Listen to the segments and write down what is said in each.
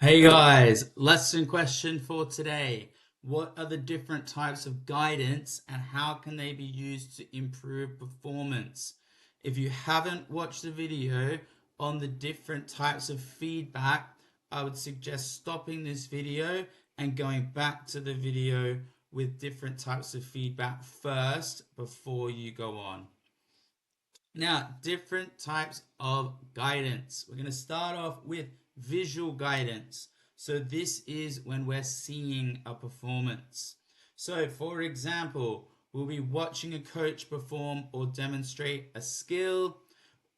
Hey guys, lesson question for today. What are the different types of guidance and how can they be used to improve performance? If you haven't watched the video on the different types of feedback, I would suggest stopping this video and going back to the video with different types of feedback first before you go on. Now, different types of guidance. We're going to start off with visual guidance. So this is when we're seeing a performance. So for example, we'll be watching a coach perform or demonstrate a skill.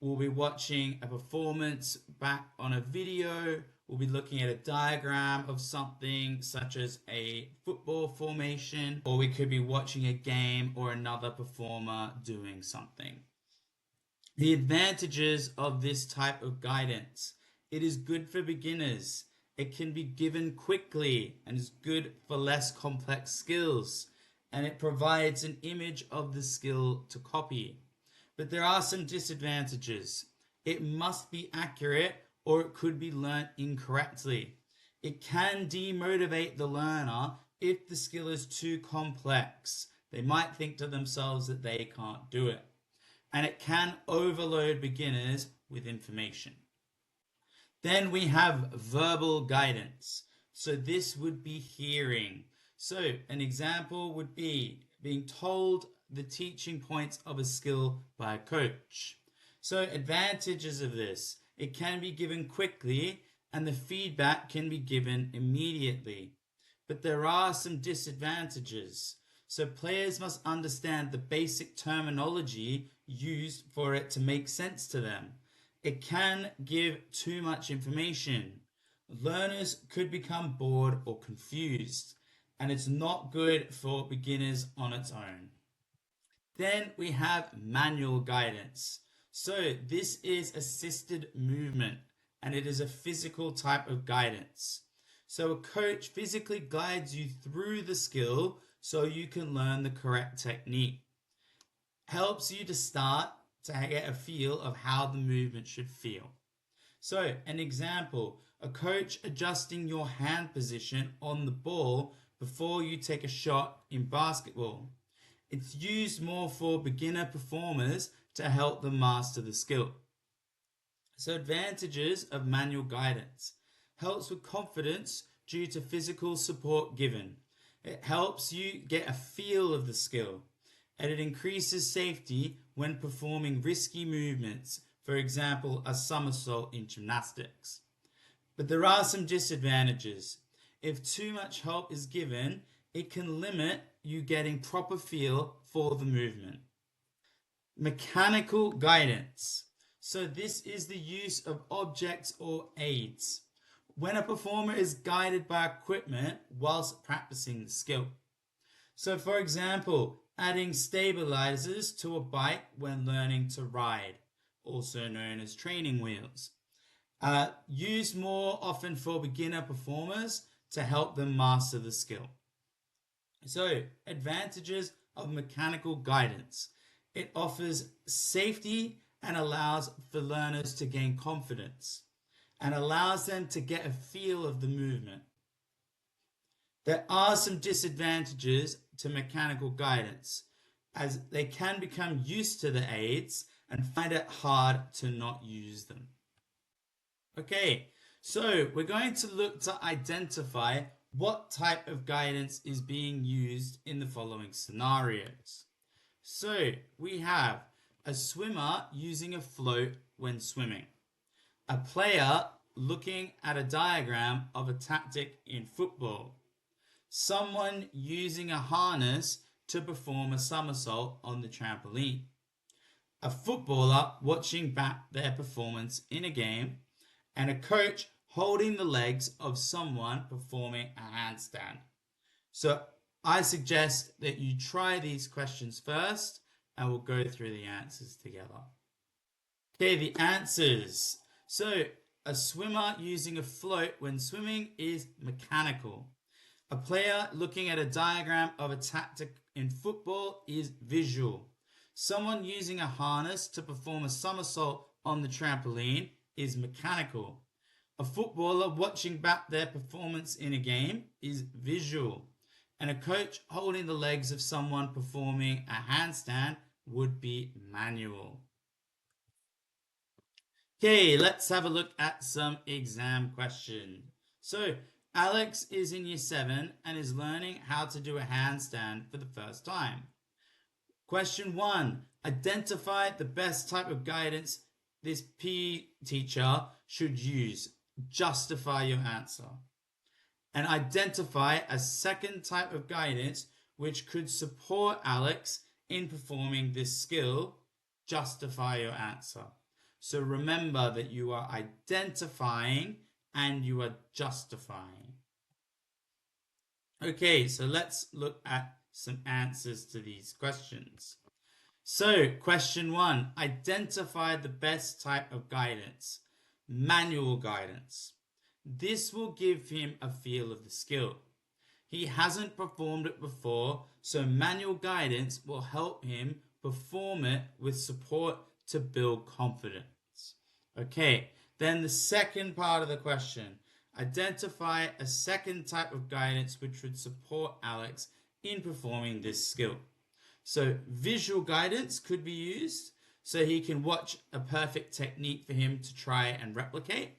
We'll be watching a performance back on a video. We'll be looking at a diagram of something such as a football formation, or we could be watching a game or another performer doing something. The advantages of this type of guidance. It is good for beginners. It can be given quickly and is good for less complex skills. And it provides an image of the skill to copy. But there are some disadvantages. It must be accurate or it could be learnt incorrectly. It can demotivate the learner if the skill is too complex. They might think to themselves that they can't do it. And it can overload beginners with information. Then we have verbal guidance. So this would be hearing. So an example would be being told the teaching points of a skill by a coach. So advantages of this, it can be given quickly and the feedback can be given immediately. But there are some disadvantages. So players must understand the basic terminology used for it to make sense to them. It can give too much information. Learners could become bored or confused, and it's not good for beginners on its own. Then we have manual guidance. So this is assisted movement, and it is a physical type of guidance. So a coach physically guides you through the skill so you can learn the correct technique. Helps you to start to get a feel of how the movement should feel. So an example, a coach adjusting your hand position on the ball before you take a shot in basketball. It's used more for beginner performers to help them master the skill. So advantages of manual guidance. Helps with confidence due to physical support given. It helps you get a feel of the skill. And it increases safety when performing risky movements, for example, a somersault in gymnastics. But there are some disadvantages. If too much help is given, it can limit you getting proper feel for the movement. Mechanical guidance. So this is the use of objects or aids when a performer is guided by equipment whilst practicing the skill. So for example, adding stabilizers to a bike when learning to ride, also known as training wheels. Used more often for beginner performers to help them master the skill. So, advantages of mechanical guidance. It offers safety and allows for learners to gain confidence and allows them to get a feel of the movement. There are some disadvantages to mechanical guidance as they can become used to the aids and find it hard to not use them. Okay, so we're going to look to identify what type of guidance is being used in the following scenarios. So we have a swimmer using a float when swimming, a player looking at a diagram of a tactic in football, someone using a harness to perform a somersault on the trampoline, a footballer watching back their performance in a game, and a coach holding the legs of someone performing a handstand. So I suggest that you try these questions first and we'll go through the answers together. Okay, the answers. So a swimmer using a float when swimming is mechanical. A player looking at a diagram of a tactic in football is visual. Someone using a harness to perform a somersault on the trampoline is mechanical. A footballer watching back their performance in a game is visual, and a coach holding the legs of someone performing a handstand would be manual. Okay, let's have a look at some exam questions. So, Alex is in year 7 and is learning how to do a handstand for the first time. Question 1. Identify the best type of guidance this PE teacher should use. Justify your answer. And identify a second type of guidance which could support Alex in performing this skill. Justify your answer. So remember that you are identifying and you are justifying. Okay, so let's look at some answers to these questions. So, question 1, identify the best type of guidance. Manual guidance. This will give him a feel of the skill. He hasn't performed it before, so manual guidance will help him perform it with support to build confidence. Okay, then the second part of the question. Identify a second type of guidance which would support Alex in performing this skill. So visual guidance could be used so he can watch a perfect technique for him to try and replicate,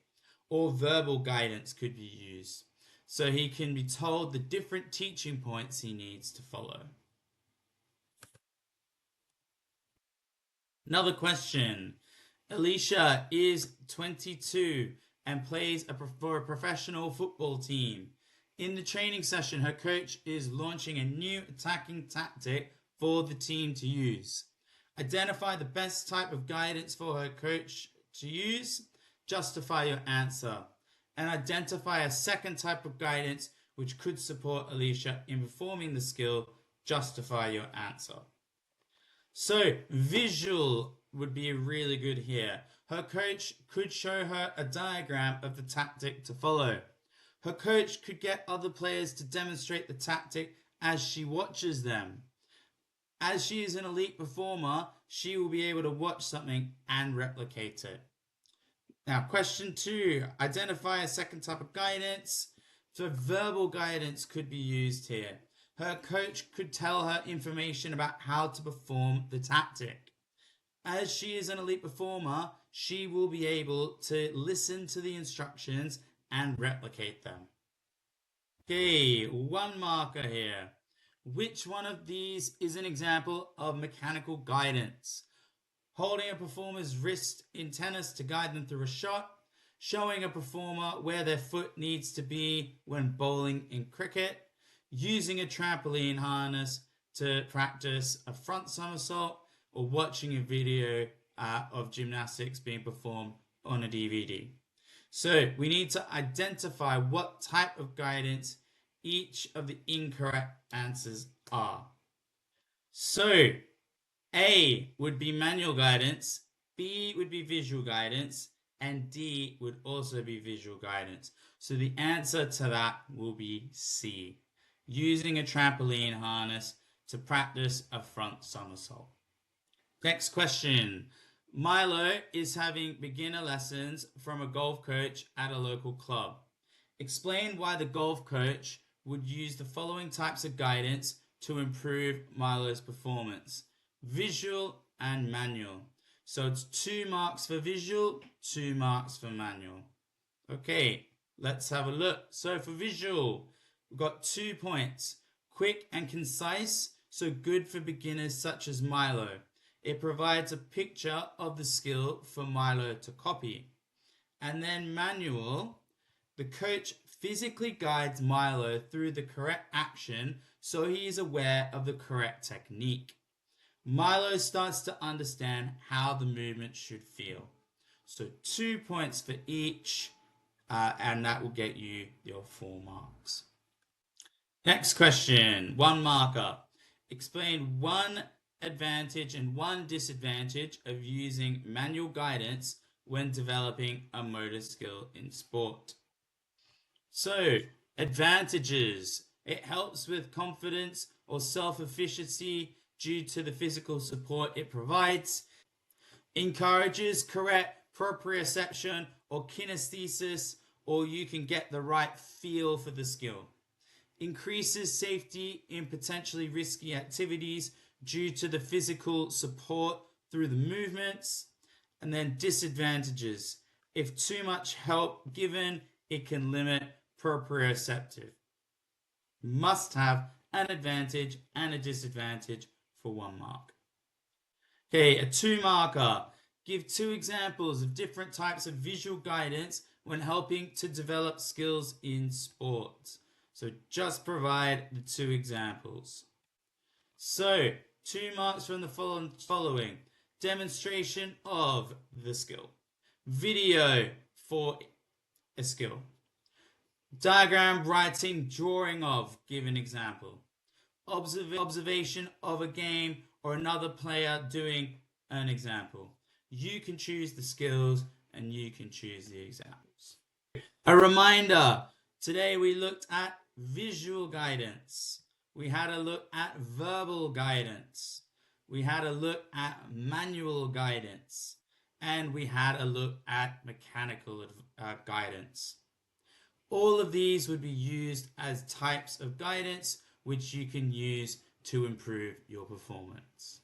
or verbal guidance could be used so he can be told the different teaching points he needs to follow. Another question. Alicia is 22 and plays for a professional football team. In the training session, her coach is launching a new attacking tactic for the team to use. Identify the best type of guidance for her coach to use. Justify your answer. And identify a second type of guidance which could support Alicia in performing the skill. Justify your answer. So, visual would be really good here. Her coach could show her a diagram of the tactic to follow. Her coach could get other players to demonstrate the tactic as she watches them. As she is an elite performer, she will be able to watch something and replicate it. Now, question 2, identify a second type of guidance. So verbal guidance could be used here. Her coach could tell her information about how to perform the tactic. As she is an elite performer, she will be able to listen to the instructions and replicate them. Okay, 1 marker here. Which one of these is an example of mechanical guidance? Holding a performer's wrist in tennis to guide them through a shot, showing a performer where their foot needs to be when bowling in cricket, using a trampoline harness to practice a front somersault, or watching a video of gymnastics being performed on a DVD. So we need to identify what type of guidance each of the incorrect answers are. So A would be manual guidance, B would be visual guidance, and D would also be visual guidance. So the answer to that will be C, using a trampoline harness to practice a front somersault. Next question. Milo is having beginner lessons from a golf coach at a local club. Explain why the golf coach would use the following types of guidance to improve Milo's performance. Visual and manual. So it's 2 marks for visual, 2 marks for manual. Okay, let's have a look. So for visual, we've got 2 points. Quick and concise, so good for beginners such as Milo. It provides a picture of the skill for Milo to copy. And then manual, the coach physically guides Milo through the correct action so he is aware of the correct technique. Milo starts to understand how the movement should feel. So 2 points for each, and that will get you your 4 marks. Next question, 1 marker. Explain 1 advantage and 1 disadvantage of using manual guidance when developing a motor skill in sport. So, advantages. It helps with confidence or self-efficacy due to the physical support it provides. Encourages correct proprioception or kinesthesis or you can get the right feel for the skill. Increases safety in potentially risky activities due to the physical support through the movements. And then disadvantages. If too much help given, it can limit proprioceptive. Must have an advantage and a disadvantage for 1 mark. Okay, a 2 marker. Give 2 examples of different types of visual guidance when helping to develop skills in sports. So just provide the 2 examples. So 2 marks from the following. Demonstration of the skill. Video for a skill. Diagram, writing, drawing of, give an example. Observation of a game or another player doing an example. You can choose the skills and you can choose the examples. A reminder, today we looked at visual guidance. We had a look at verbal guidance. We had a look at manual guidance. And we had a look at mechanical guidance. All of these would be used as types of guidance which you can use to improve your performance.